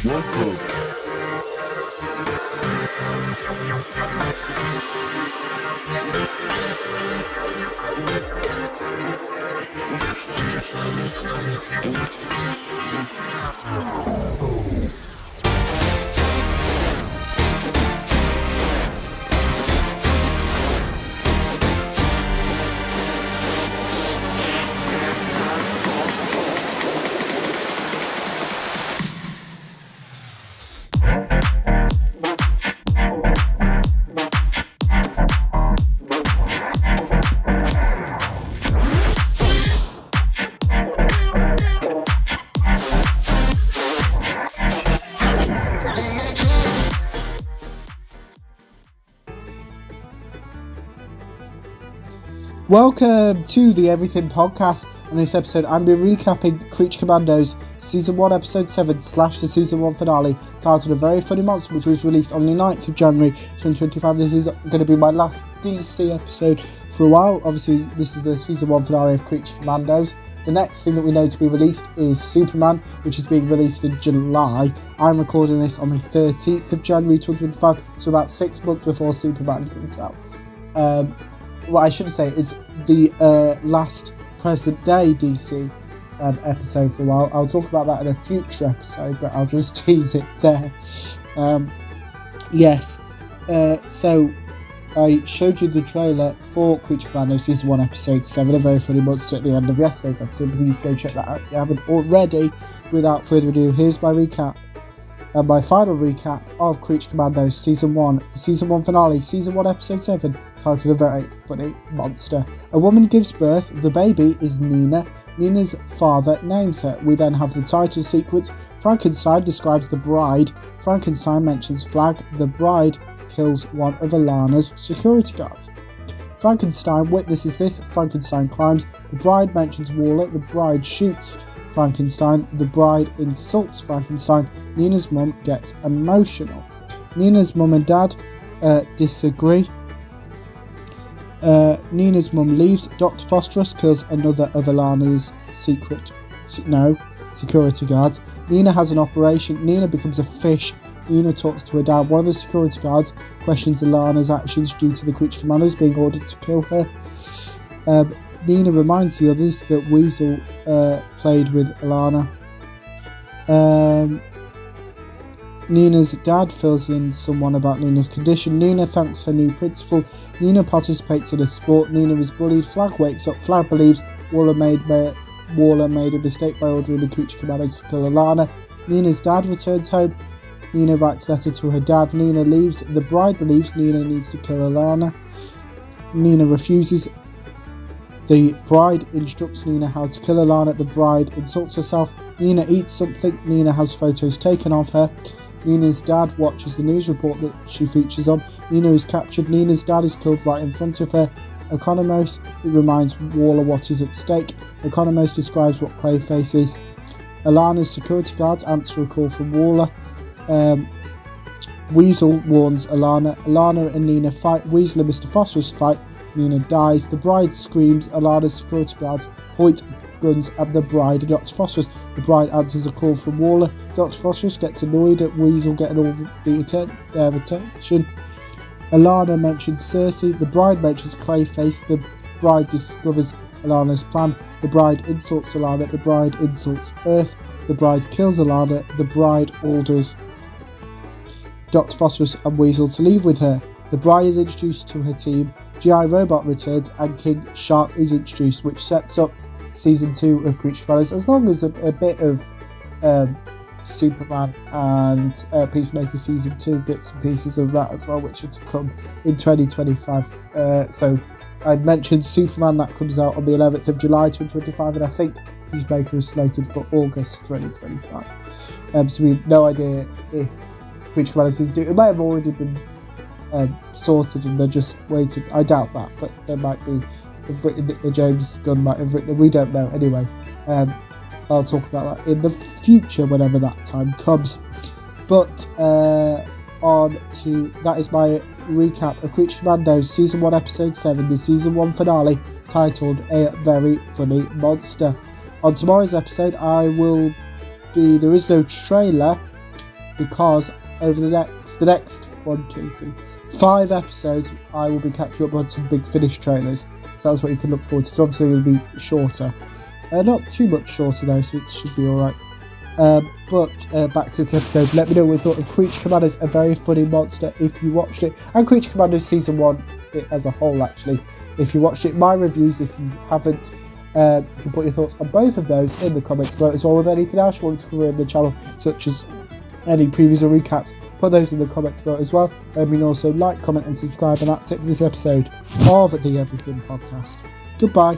Welcome. Welcome to the Everything Podcast. In this episode, I'm going to be recapping Creature Commandos Season 1 Episode 7 / the Season 1 finale, titled A Very Funny Monster, which was released on the 9th of January 2025. This is going to be my last DC episode for a while. Obviously, this is the Season 1 finale of Creature Commandos. The next thing that we know to be released is Superman, which is being released in July. I'm recording this on the 13th of January 2025, so about 6 months before Superman comes out. What I should say is the last present day DC episode for a while. I'll talk about that in a future episode, but I'll just tease it there. So I showed you the trailer for Creature Commandos Season 1 Episode 7, A Very Funny Monster, at the end of yesterday's episode. Please go check that out if you haven't already. Without further ado, here's my recap. And my final recap of Creature Commandos Season 1, the Season 1 finale, Season 1 Episode 7, titled A Very Funny Monster. A woman gives birth, the baby is Nina. Nina's father names her. We then have the title sequence. Frankenstein describes the bride. Frankenstein mentions Flag. The bride kills one of Alana's security guards. Frankenstein witnesses this. Frankenstein climbs. The bride mentions Waller. The bride shoots Frankenstein. The bride insults Frankenstein. Nina's mum gets emotional. Nina's mum and dad disagree. Nina's mum leaves. Dr. Phosphorus kills another of Alana's security guards. Nina has an operation. Nina becomes a fish. Nina talks to her dad. One of the security guards questions Alana's actions due to the Creature Commandos being ordered to kill her. Nina reminds the others that Weasel played with Alana. Nina's dad fills in someone about Nina's condition. Nina thanks her new principal. Nina participates in a sport. Nina is bullied. Flag wakes up. Flag believes Waller made a mistake by ordering the Creature Commandos to kill Alana. Nina's dad returns home. Nina writes a letter to her dad. Nina leaves. The bride believes Nina needs to kill Alana. Nina refuses. The bride instructs Nina how to kill Alana. The bride insults herself. Nina eats something. Nina has photos taken of her. Nina's dad watches the news report that she features on. Nina is captured. Nina's dad is killed right in front of her. Economos reminds Waller what is at stake. Economos describes what Clayface is. Alana's security guards answer a call from Waller. Weasel warns Alana. Alana and Nina fight. Weasel and Mr. Phosphorus fight. Nina dies. The bride screams. Alana's security guards point guns at the bride and Dr. Phosphorus. The bride answers a call from Waller. Dr. Phosphorus gets annoyed at Weasel getting all their attention. Alana mentions Cersei. The bride mentions Clayface. The bride discovers Alana's plan. The bride insults Alana. The bride insults Earth. The bride kills Alana. The bride orders Dr. Phosphorus and Weasel to leave with her. The bride is introduced to her team. G.I. Robot returns and King Shark is introduced, which sets up Season 2 of Creature Commandos, as long as a bit of Superman and Peacemaker Season 2, bits and pieces of that as well, which are to come in 2025. So I mentioned Superman, that comes out on the 11th of July 2025, and I think Peacemaker is slated for August 2025. So we have no idea if Creature Commandos Season 2, it might have already been sorted and they're just waiting. I doubt that, but there might be. James Gunn might have written it. We don't know. Anyway, I'll talk about that in the future whenever that time comes. But on to that is my recap of Creature Commandos Season 1 Episode 7, the Season 1 finale, titled A Very Funny Monster. On tomorrow's episode, there is no trailer, because over the next 5 episodes, I will be catching up on some Big Finish trailers. So that's what you can look forward to. So obviously it'll be shorter. Not too much shorter though, so it should be alright. But back to this episode. Let me know what you thought of Creature Commandos, a very funny monster if you watched it. And Creature Commandos Season 1 as a whole, actually, if you watched it. My reviews, if you haven't, you can put your thoughts on both of those in the comments below, as well with anything else you want to cover in the channel, such as any previews or recaps. Put those in the comments below as well. And you can also like, comment and subscribe. And that's it for this episode of the Everything Podcast. Goodbye.